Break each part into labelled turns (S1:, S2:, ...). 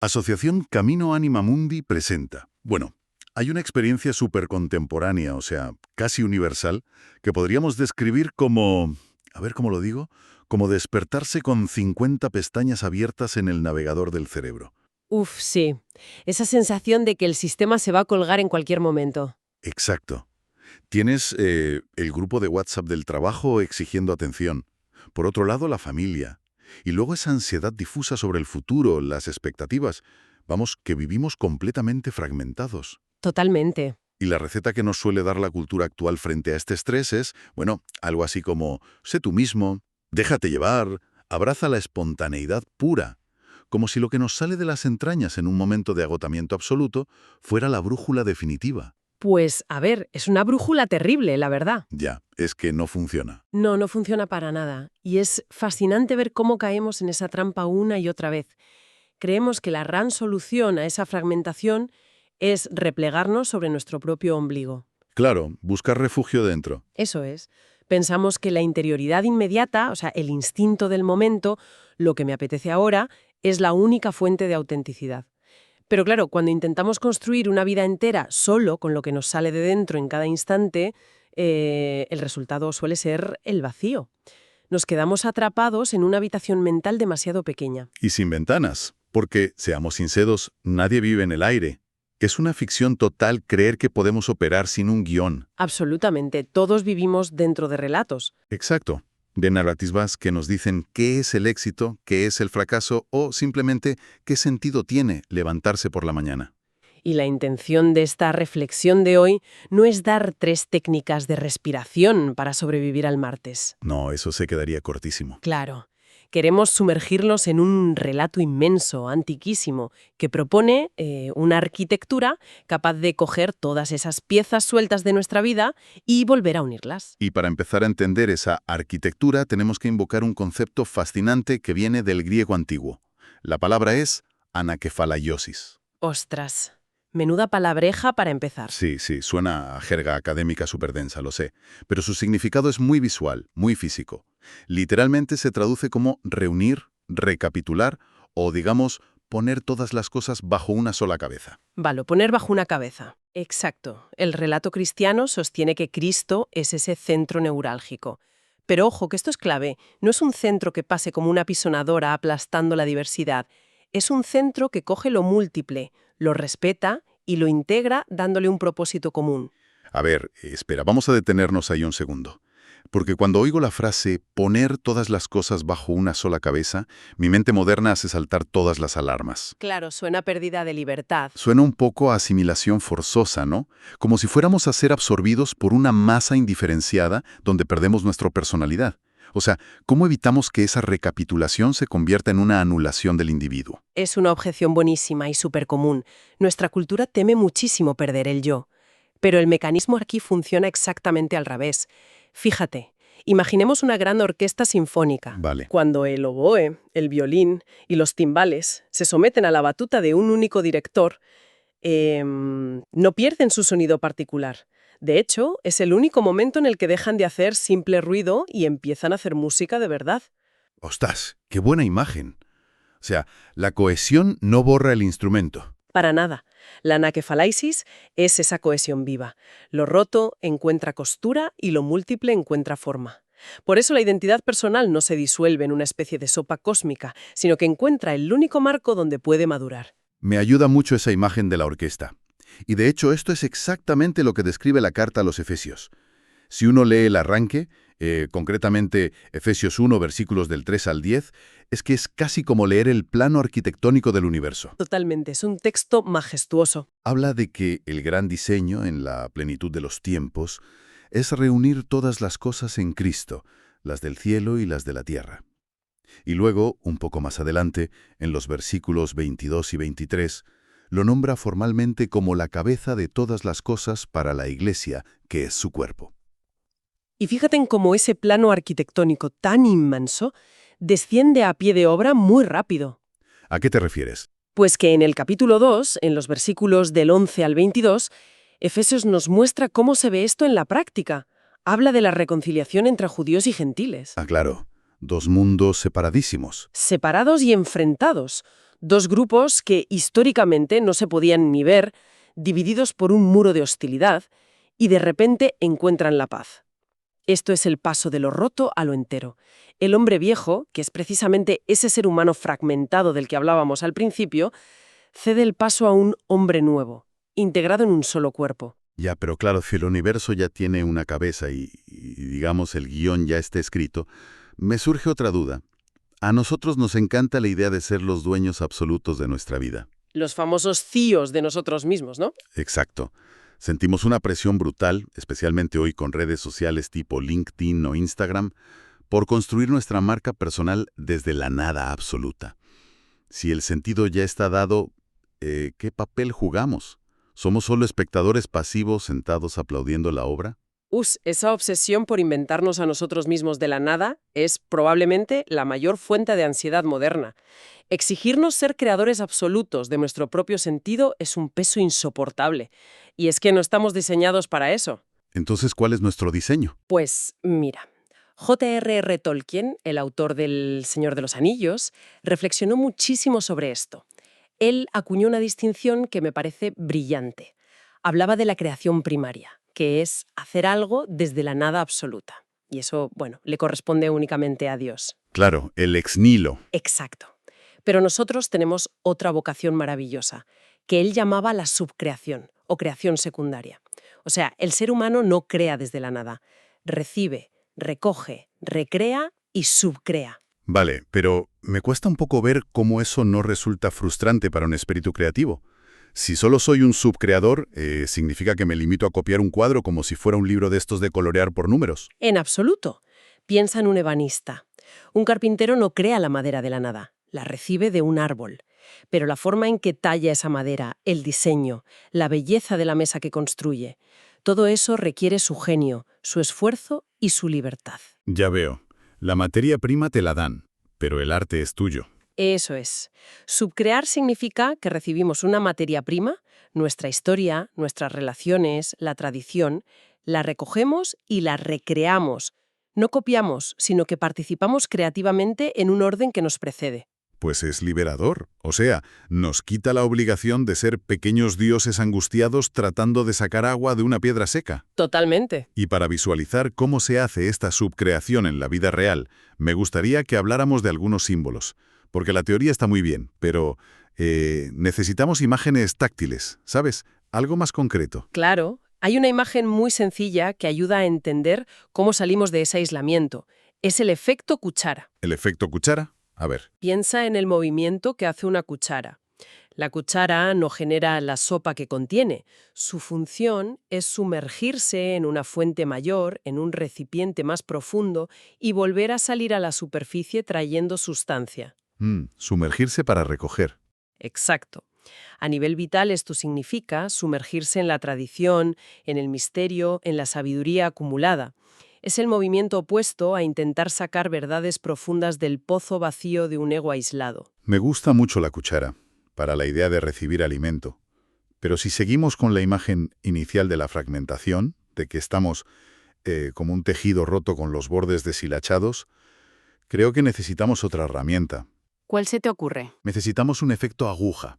S1: Asociación Camino Anima Mundi presenta. Bueno, hay una experiencia súper contemporánea, o sea, casi universal, que podríamos describir como, a ver cómo lo digo, como despertarse con 50 pestañas abiertas en el navegador del cerebro.
S2: Uf, sí. Esa sensación de que el sistema se va a colgar en cualquier momento.
S1: Exacto. Tienes el grupo de WhatsApp del trabajo exigiendo atención. Por otro lado, la familia. Y luego esa ansiedad difusa sobre el futuro, las expectativas. Vamos, que vivimos completamente fragmentados.
S2: Totalmente.
S1: Y la receta que nos suele dar la cultura actual frente a este estrés es, bueno, algo así como, sé tú mismo, déjate llevar, abraza la espontaneidad pura, como si lo que nos sale de las entrañas en un momento de agotamiento absoluto fuera la brújula definitiva.
S2: Pues, a ver, es una brújula terrible, la verdad.
S1: Ya, es que no funciona.
S2: No, no funciona para nada. Y es fascinante ver cómo caemos en esa trampa una y otra vez. Creemos que la gran solución a esa fragmentación es replegarnos sobre nuestro propio ombligo.
S1: Claro, buscar refugio dentro.
S2: Eso es. Pensamos que la interioridad inmediata, o sea, el instinto del momento, lo que me apetece ahora, es la única fuente de autenticidad. Pero claro, cuando intentamos construir una vida entera solo con lo que nos sale de dentro en cada instante, el resultado suele ser el vacío. Nos quedamos atrapados en una habitación mental demasiado pequeña.
S1: Y sin ventanas, porque, seamos sinceros, nadie vive en el aire. Es una ficción total creer que podemos operar sin un guión.
S2: Absolutamente, todos vivimos dentro de relatos.
S1: Exacto. De narrativas que nos dicen qué es el éxito, qué es el fracaso o simplemente qué sentido tiene levantarse por la mañana.
S2: Y la intención de esta reflexión de hoy no es dar 3 técnicas de respiración para sobrevivir al martes.
S1: No, eso se quedaría cortísimo.
S2: Claro. Queremos sumergirnos en un relato inmenso, antiquísimo, que propone una arquitectura capaz de coger todas esas piezas sueltas de nuestra vida y volver a unirlas.
S1: Y para empezar a entender esa arquitectura tenemos que invocar un concepto fascinante que viene del griego antiguo. La palabra es anakefalaiosis.
S2: Ostras, menuda palabreja para empezar.
S1: Sí, sí, suena a jerga académica súper densa, lo sé, pero su significado es muy visual, muy físico. Literalmente se traduce como reunir, recapitular o, digamos, poner todas las cosas bajo una sola cabeza.
S2: Vale, poner bajo una cabeza. Exacto. El relato cristiano sostiene que Cristo es ese centro neurálgico. Pero ojo, que esto es clave. No es un centro que pase como una pisonadora aplastando la diversidad. Es un centro que coge lo múltiple, lo respeta y lo integra dándole un propósito común.
S1: A ver, espera, vamos a detenernos ahí un segundo. Porque cuando oigo la frase poner todas las cosas bajo una sola cabeza, mi mente moderna hace saltar todas las alarmas.
S2: Claro, suena pérdida de libertad.
S1: Suena un poco a asimilación forzosa, ¿no? Como si fuéramos a ser absorbidos por una masa indiferenciada donde perdemos nuestra personalidad. O sea, ¿cómo evitamos que esa recapitulación se convierta en una anulación del individuo?
S2: Es una objeción buenísima y súper común. Nuestra cultura teme muchísimo perder el yo. Pero el mecanismo aquí funciona exactamente al revés. Fíjate, imaginemos una gran orquesta sinfónica.
S1: Vale.
S2: Cuando el oboe, el violín y los timbales se someten a la batuta de un único director, no pierden su sonido particular. De hecho, es el único momento en el que dejan de hacer simple ruido y empiezan a hacer música de verdad.
S1: ¡Ostras! ¡Qué buena imagen! O sea, la cohesión no borra el instrumento.
S2: Para nada. La anaquefalaisis es esa cohesión viva. Lo roto encuentra costura y lo múltiple encuentra forma. Por eso la identidad personal no se disuelve en una especie de sopa cósmica, sino que encuentra el único marco donde puede madurar.
S1: Me ayuda mucho esa imagen de la orquesta. Y de hecho esto es exactamente lo que describe la carta a los Efesios. Si uno lee el arranque, concretamente Efesios 1, versículos del 3 al 10, es que es casi como leer el plano arquitectónico del universo.
S2: Totalmente, es un texto majestuoso.
S1: Habla de que el gran diseño, en la plenitud de los tiempos, es reunir todas las cosas en Cristo, las del cielo y las de la tierra. Y luego, un poco más adelante, en los versículos 22 y 23, lo nombra formalmente como la cabeza de todas las cosas para la Iglesia, que es su cuerpo.
S2: Y fíjate en cómo ese plano arquitectónico tan inmenso desciende a pie de obra muy rápido.
S1: ¿A qué te refieres?
S2: Pues que en el capítulo 2, en los versículos del 11 al 22, Efesios nos muestra cómo se ve esto en la práctica. Habla de la reconciliación entre judíos y gentiles.
S1: Ah, claro, dos mundos separadísimos.
S2: Separados y enfrentados. Dos grupos que históricamente no se podían ni ver, divididos por un muro de hostilidad, y de repente encuentran la paz. Esto es el paso de lo roto a lo entero. El hombre viejo, que es precisamente ese ser humano fragmentado del que hablábamos al principio, cede el paso a un hombre nuevo, integrado en un solo cuerpo.
S1: Ya, pero claro, si el universo ya tiene una cabeza y digamos el guión ya está escrito, me surge otra duda. A nosotros nos encanta la idea de ser los dueños absolutos de nuestra vida.
S2: Los famosos CEOs de nosotros mismos, ¿no?
S1: Exacto. Sentimos una presión brutal, especialmente hoy con redes sociales tipo LinkedIn o Instagram, por construir nuestra marca personal desde la nada absoluta. Si el sentido ya está dado, ¿qué papel jugamos? ¿Somos solo espectadores pasivos sentados aplaudiendo la obra?
S2: Esa obsesión por inventarnos a nosotros mismos de la nada es probablemente la mayor fuente de ansiedad moderna. Exigirnos ser creadores absolutos de nuestro propio sentido es un peso insoportable. Y es que no estamos diseñados para eso.
S1: Entonces, ¿cuál es nuestro diseño?
S2: Pues mira, J.R.R. Tolkien, el autor del Señor de los Anillos, reflexionó muchísimo sobre esto. Él acuñó una distinción que me parece brillante. Hablaba de la creación primaria, que es hacer algo desde la nada absoluta. Y eso, bueno, le corresponde únicamente a Dios.
S1: Claro, el ex nihilo.
S2: Exacto. Pero nosotros tenemos otra vocación maravillosa, que él llamaba la subcreación o creación secundaria. O sea, el ser humano no crea desde la nada. Recibe, recoge, recrea y subcrea.
S1: Vale, pero me cuesta un poco ver cómo eso no resulta frustrante para un espíritu creativo. Si solo soy un subcreador, significa que me limito a copiar un cuadro como si fuera un libro de estos de colorear por números.
S2: En absoluto. Piensa en un ebanista. Un carpintero no crea la madera de la nada, la recibe de un árbol. Pero la forma en que talla esa madera, el diseño, la belleza de la mesa que construye, todo eso requiere su genio, su esfuerzo y su libertad.
S1: Ya veo. La materia prima te la dan, pero el arte es tuyo.
S2: Eso es. Subcrear significa que recibimos una materia prima, nuestra historia, nuestras relaciones, la tradición, la recogemos y la recreamos. No copiamos, sino que participamos creativamente en un orden que nos precede.
S1: Pues es liberador. O sea, nos quita la obligación de ser pequeños dioses angustiados tratando de sacar agua de una piedra seca.
S2: Totalmente.
S1: Y para visualizar cómo se hace esta subcreación en la vida real, me gustaría que habláramos de algunos símbolos. Porque la teoría está muy bien, pero necesitamos imágenes táctiles, ¿sabes? Algo más concreto.
S2: Claro, hay una imagen muy sencilla que ayuda a entender cómo salimos de ese aislamiento. Es el efecto cuchara.
S1: ¿El efecto cuchara? A ver.
S2: Piensa en el movimiento que hace una cuchara. La cuchara no genera la sopa que contiene. Su función es sumergirse en una fuente mayor, en un recipiente más profundo, y volver a salir a la superficie trayendo sustancia.
S1: Sumergirse para recoger.
S2: Exacto. A nivel vital esto significa sumergirse en la tradición, en el misterio, en la sabiduría acumulada. Es el movimiento opuesto a intentar sacar verdades profundas del pozo vacío de un ego aislado.
S1: Me gusta mucho la cuchara, para la idea de recibir alimento. Pero si seguimos con la imagen inicial de la fragmentación, de que estamos como un tejido roto con los bordes deshilachados, creo que necesitamos otra herramienta.
S2: ¿Cuál se te ocurre?
S1: Necesitamos un efecto aguja.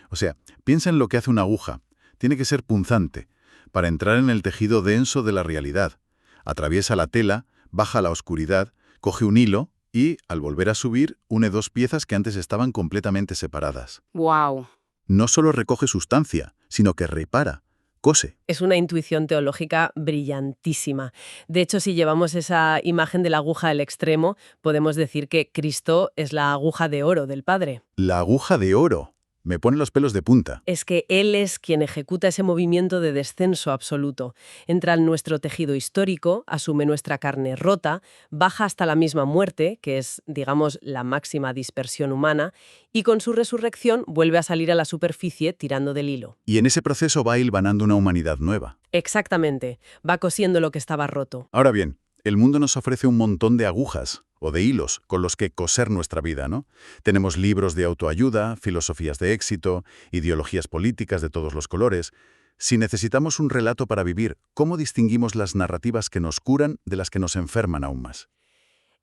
S1: O sea, piensa en lo que hace una aguja. Tiene que ser punzante, para entrar en el tejido denso de la realidad. Atraviesa la tela, baja la oscuridad, coge un hilo y, al volver a subir, une dos piezas que antes estaban completamente separadas.
S2: ¡Wow!
S1: No solo recoge sustancia, sino que repara, cose.
S2: Es una intuición teológica brillantísima. De hecho, si llevamos esa imagen de la aguja al extremo, podemos decir que Cristo es la aguja de oro del Padre.
S1: La aguja de oro. Me pone los pelos de punta.
S2: Es que Él es quien ejecuta ese movimiento de descenso absoluto. Entra en nuestro tejido histórico, asume nuestra carne rota, baja hasta la misma muerte, que es, digamos, la máxima dispersión humana, y con su resurrección vuelve a salir a la superficie tirando del hilo.
S1: Y en ese proceso va hilvanando una humanidad nueva.
S2: Exactamente. Va cosiendo lo que estaba roto.
S1: Ahora bien, el mundo nos ofrece un montón de agujas o de hilos con los que coser nuestra vida, ¿no? Tenemos libros de autoayuda, filosofías de éxito, ideologías políticas de todos los colores. Si necesitamos un relato para vivir, ¿cómo distinguimos las narrativas que nos curan de las que nos enferman aún más?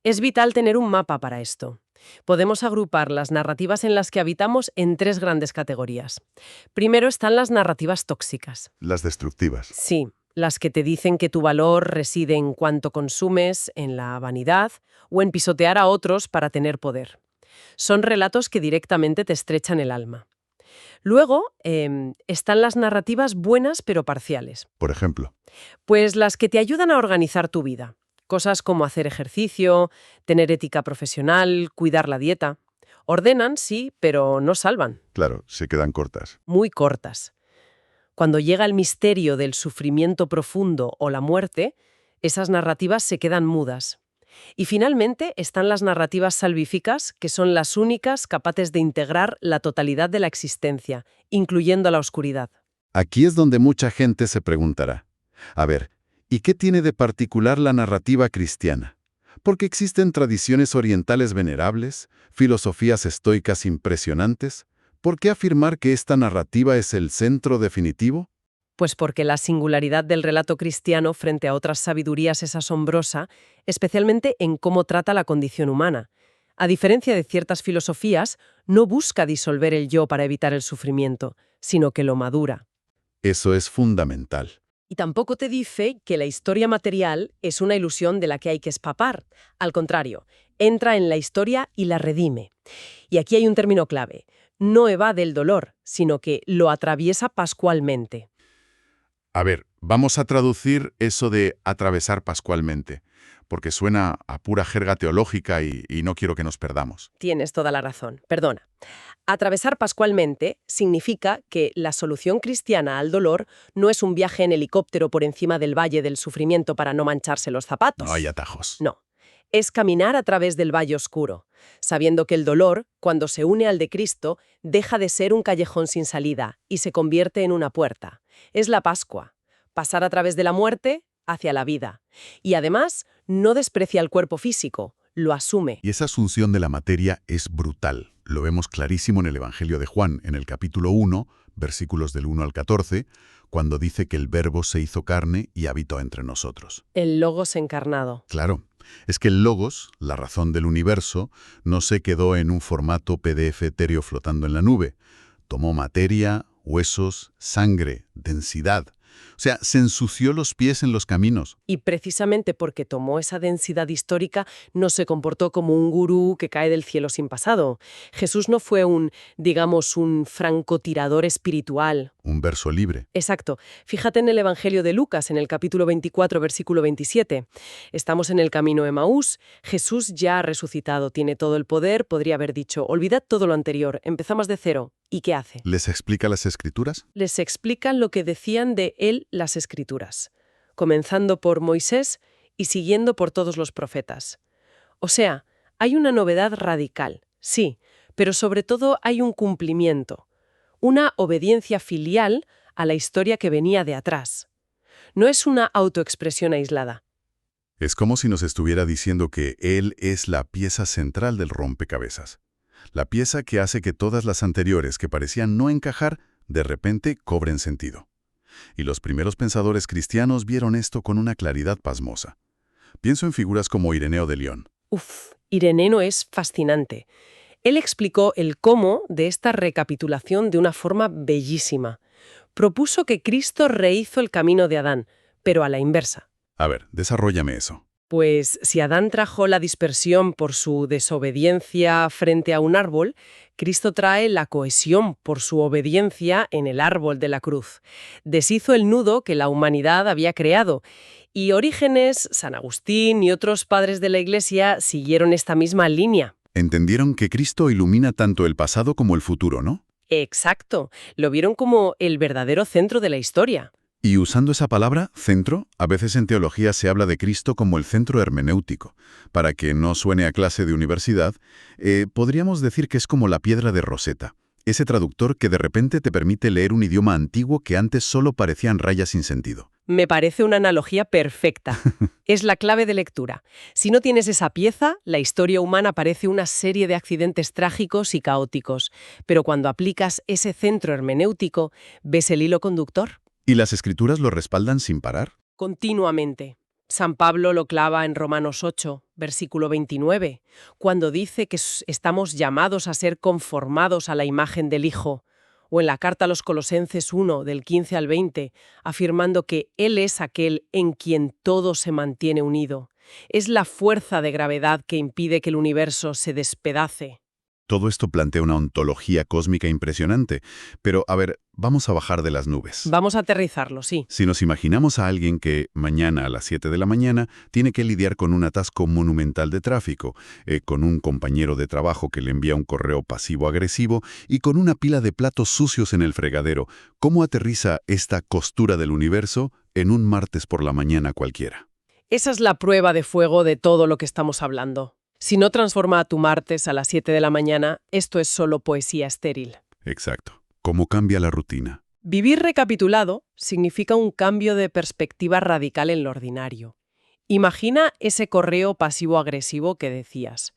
S2: Es vital tener un mapa para esto. Podemos agrupar las narrativas en las que habitamos en tres grandes categorías. Primero están las narrativas tóxicas.
S1: Las destructivas.
S2: Sí, las que te dicen que tu valor reside en cuánto consumes, en la vanidad o en pisotear a otros para tener poder. Son relatos que directamente te estrechan el alma. Luego están las narrativas buenas pero parciales.
S1: Por ejemplo.
S2: Pues las que te ayudan a organizar tu vida. Cosas como hacer ejercicio, tener ética profesional, cuidar la dieta. Ordenan, sí, pero no salvan.
S1: Claro, se quedan cortas.
S2: Muy cortas. Cuando llega el misterio del sufrimiento profundo o la muerte, esas narrativas se quedan mudas. Y finalmente están las narrativas salvíficas, que son las únicas capaces de integrar la totalidad de la existencia, incluyendo la oscuridad.
S1: Aquí es donde mucha gente se preguntará. A ver, ¿y qué tiene de particular la narrativa cristiana? Porque existen tradiciones orientales venerables, filosofías estoicas impresionantes. ¿Por qué afirmar que esta narrativa es el centro definitivo?
S2: Pues porque la singularidad del relato cristiano frente a otras sabidurías es asombrosa, especialmente en cómo trata la condición humana. A diferencia de ciertas filosofías, no busca disolver el yo para evitar el sufrimiento, sino que lo madura.
S1: Eso es fundamental.
S2: Y tampoco te dice que la historia material es una ilusión de la que hay que escapar. Al contrario, entra en la historia y la redime. Y aquí hay un término clave. No evade el dolor, sino que lo atraviesa pascualmente.
S1: A ver, vamos a traducir eso de atravesar pascualmente, porque suena a pura jerga teológica y no quiero que nos perdamos.
S2: Tienes toda la razón. Perdona. Atravesar pascualmente significa que la solución cristiana al dolor no es un viaje en helicóptero por encima del valle del sufrimiento para no mancharse los zapatos.
S1: No hay atajos.
S2: No. Es caminar a través del valle oscuro, sabiendo que el dolor, cuando se une al de Cristo, deja de ser un callejón sin salida y se convierte en una puerta. Es la Pascua, pasar a través de la muerte hacia la vida. Y además, no desprecia el cuerpo físico, lo asume.
S1: Y esa asunción de la materia es brutal. Lo vemos clarísimo en el Evangelio de Juan, en el capítulo 1, versículos del 1 al 14, cuando dice que el Verbo se hizo carne y habitó entre nosotros.
S2: El Logos encarnado.
S1: Claro, es que el Logos, la razón del universo, no se quedó en un formato PDF etéreo flotando en la nube. Tomó materia, huesos, sangre, densidad. O sea, se ensució los pies en los caminos.
S2: Y precisamente porque tomó esa densidad histórica, no se comportó como un gurú que cae del cielo sin pasado. Jesús no fue un francotirador espiritual.
S1: Un verso libre.
S2: Exacto. Fíjate en el Evangelio de Lucas, en el capítulo 24, versículo 27. Estamos en el camino de Emaús. Jesús ya ha resucitado, tiene todo el poder, podría haber dicho, olvidad todo lo anterior, empezamos de cero. ¿Y qué hace?
S1: ¿Les explica las Escrituras?
S2: Les explican lo que decían de él las Escrituras, comenzando por Moisés y siguiendo por todos los profetas. O sea, hay una novedad radical, sí, pero sobre todo hay un cumplimiento, una obediencia filial a la historia que venía de atrás. No es una autoexpresión aislada.
S1: Es como si nos estuviera diciendo que Él es la pieza central del rompecabezas. La pieza que hace que todas las anteriores que parecían no encajar, de repente cobren sentido. Y los primeros pensadores cristianos vieron esto con una claridad pasmosa. Pienso en figuras como Ireneo de León.
S2: Ireneo es fascinante. Él explicó el cómo de esta recapitulación de una forma bellísima. Propuso que Cristo rehizo el camino de Adán, pero a la inversa.
S1: A ver, desarróllame eso.
S2: Pues si Adán trajo la dispersión por su desobediencia frente a un árbol, Cristo trae la cohesión por su obediencia en el árbol de la cruz. Deshizo el nudo que la humanidad había creado. Y Orígenes, San Agustín y otros padres de la Iglesia siguieron esta misma línea.
S1: Entendieron que Cristo ilumina tanto el pasado como el futuro, ¿no?
S2: Exacto. Lo vieron como el verdadero centro de la historia.
S1: Y usando esa palabra, centro, a veces en teología se habla de Cristo como el centro hermenéutico. Para que no suene a clase de universidad, podríamos decir que es como la piedra de Rosetta, ese traductor que de repente te permite leer un idioma antiguo que antes solo parecían rayas sin sentido.
S2: Me parece una analogía perfecta. Es la clave de lectura. Si no tienes esa pieza, la historia humana parece una serie de accidentes trágicos y caóticos. Pero cuando aplicas ese centro hermenéutico, ves el hilo conductor.
S1: ¿Y las Escrituras lo respaldan sin parar?
S2: Continuamente. San Pablo lo clava en Romanos 8, versículo 29, cuando dice que estamos llamados a ser conformados a la imagen del Hijo, o en la carta a los Colosenses 1, del 15 al 20, afirmando que Él es aquel en quien todo se mantiene unido. Es la fuerza de gravedad que impide que el universo se despedace.
S1: Todo esto plantea una ontología cósmica impresionante, pero, a ver, vamos a bajar de las nubes.
S2: Vamos a aterrizarlo, sí.
S1: Si nos imaginamos a alguien que mañana a las 7 de la mañana tiene que lidiar con un atasco monumental de tráfico, con un compañero de trabajo que le envía un correo pasivo-agresivo y con una pila de platos sucios en el fregadero, ¿cómo aterriza esta costura del universo en un martes por la mañana cualquiera?
S2: Esa es la prueba de fuego de todo lo que estamos hablando. Si no transforma a tu martes a las 7 de la mañana, esto es solo poesía estéril.
S1: Exacto. ¿Cómo cambia la rutina?
S2: Vivir recapitulado significa un cambio de perspectiva radical en lo ordinario. Imagina ese correo pasivo-agresivo que decías.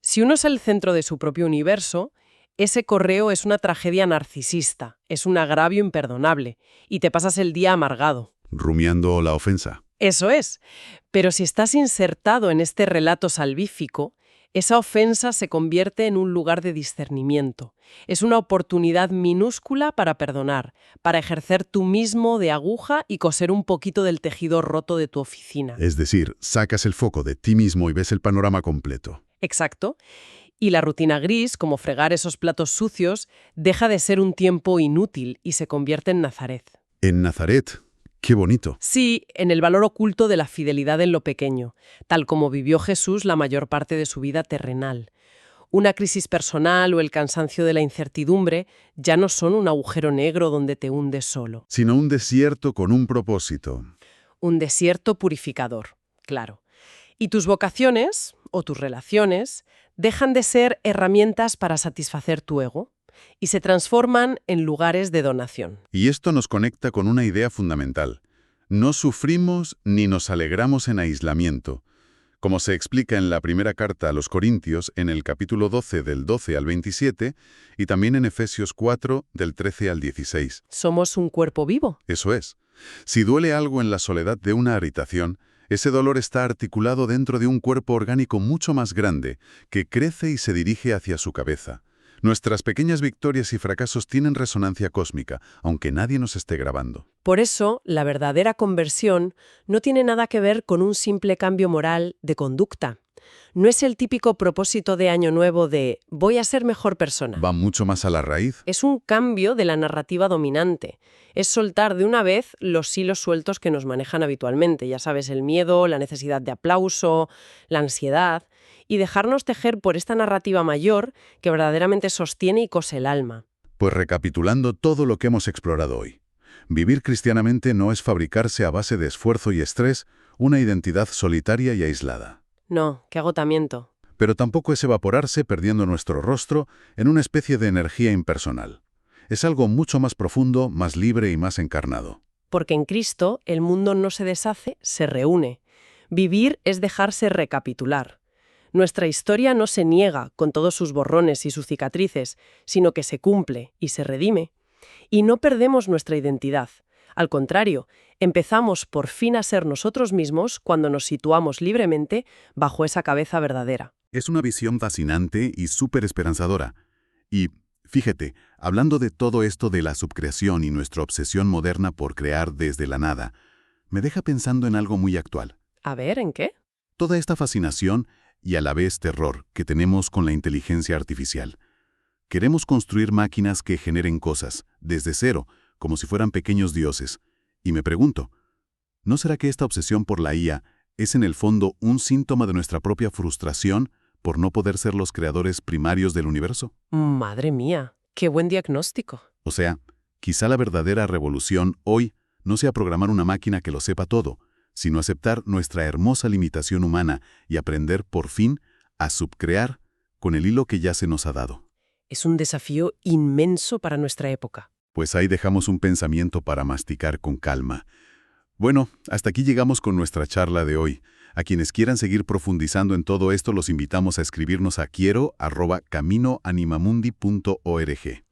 S2: Si uno es el centro de su propio universo, ese correo es una tragedia narcisista, es un agravio imperdonable, y te pasas el día amargado.
S1: Rumiando la ofensa.
S2: Eso es. Pero si estás insertado en este relato salvífico, esa ofensa se convierte en un lugar de discernimiento. Es una oportunidad minúscula para perdonar, para ejercer tú mismo de aguja y coser un poquito del tejido roto de tu oficina.
S1: Es decir, sacas el foco de ti mismo y ves el panorama completo.
S2: Exacto. Y la rutina gris, como fregar esos platos sucios, deja de ser un tiempo inútil y se convierte en Nazaret.
S1: En Nazaret. ¡Qué bonito!
S2: Sí, en el valor oculto de la fidelidad en lo pequeño, tal como vivió Jesús la mayor parte de su vida terrenal. Una crisis personal o el cansancio de la incertidumbre ya no son un agujero negro donde te hundes solo.
S1: Sino un desierto con un propósito.
S2: Un desierto purificador, claro. Y tus vocaciones, o tus relaciones, dejan de ser herramientas para satisfacer tu ego y se transforman en lugares de donación.
S1: Y esto nos conecta con una idea fundamental. No sufrimos ni nos alegramos en aislamiento. Como se explica en la primera carta a los Corintios, en el capítulo 12, del 12 al 27, y también en Efesios 4, del 13 al 16.
S2: Somos un cuerpo vivo.
S1: Eso es. Si duele algo en la soledad de una habitación, ese dolor está articulado dentro de un cuerpo orgánico mucho más grande, que crece y se dirige hacia su cabeza. Nuestras pequeñas victorias y fracasos tienen resonancia cósmica, aunque nadie nos esté grabando.
S2: Por eso, la verdadera conversión no tiene nada que ver con un simple cambio moral de conducta. No es el típico propósito de Año Nuevo de «voy a ser mejor persona».
S1: Va mucho más a la raíz.
S2: Es un cambio de la narrativa dominante. Es soltar de una vez los hilos sueltos que nos manejan habitualmente. Ya sabes, el miedo, la necesidad de aplauso, la ansiedad, y dejarnos tejer por esta narrativa mayor que verdaderamente sostiene y cose el alma.
S1: Pues recapitulando todo lo que hemos explorado hoy. Vivir cristianamente no es fabricarse a base de esfuerzo y estrés una identidad solitaria y aislada.
S2: No, qué agotamiento.
S1: Pero tampoco es evaporarse perdiendo nuestro rostro en una especie de energía impersonal. Es algo mucho más profundo, más libre y más encarnado.
S2: Porque en Cristo el mundo no se deshace, se reúne. Vivir es dejarse recapitular. Nuestra historia no se niega con todos sus borrones y sus cicatrices, sino que se cumple y se redime. Y no perdemos nuestra identidad. Al contrario, empezamos por fin a ser nosotros mismos cuando nos situamos libremente bajo esa cabeza verdadera.
S1: Es una visión fascinante y súper esperanzadora. Y, fíjate, hablando de todo esto de la subcreación y nuestra obsesión moderna por crear desde la nada, me deja pensando en algo muy actual.
S2: A ver, ¿en qué?
S1: Toda esta fascinación y a la vez terror que tenemos con la inteligencia artificial. Queremos construir máquinas que generen cosas, desde cero, como si fueran pequeños dioses. Y me pregunto, ¿no será que esta obsesión por la IA es en el fondo un síntoma de nuestra propia frustración por no poder ser los creadores primarios del universo?
S2: Madre mía, qué buen diagnóstico.
S1: O sea, quizá la verdadera revolución hoy no sea programar una máquina que lo sepa todo, sino aceptar nuestra hermosa limitación humana y aprender, por fin, a subcrear con el hilo que ya se nos ha dado.
S2: Es un desafío inmenso para nuestra época.
S1: Pues ahí dejamos un pensamiento para masticar con calma. Bueno, hasta aquí llegamos con nuestra charla de hoy. A quienes quieran seguir profundizando en todo esto, los invitamos a escribirnos a quiero@caminoanimamundi.org.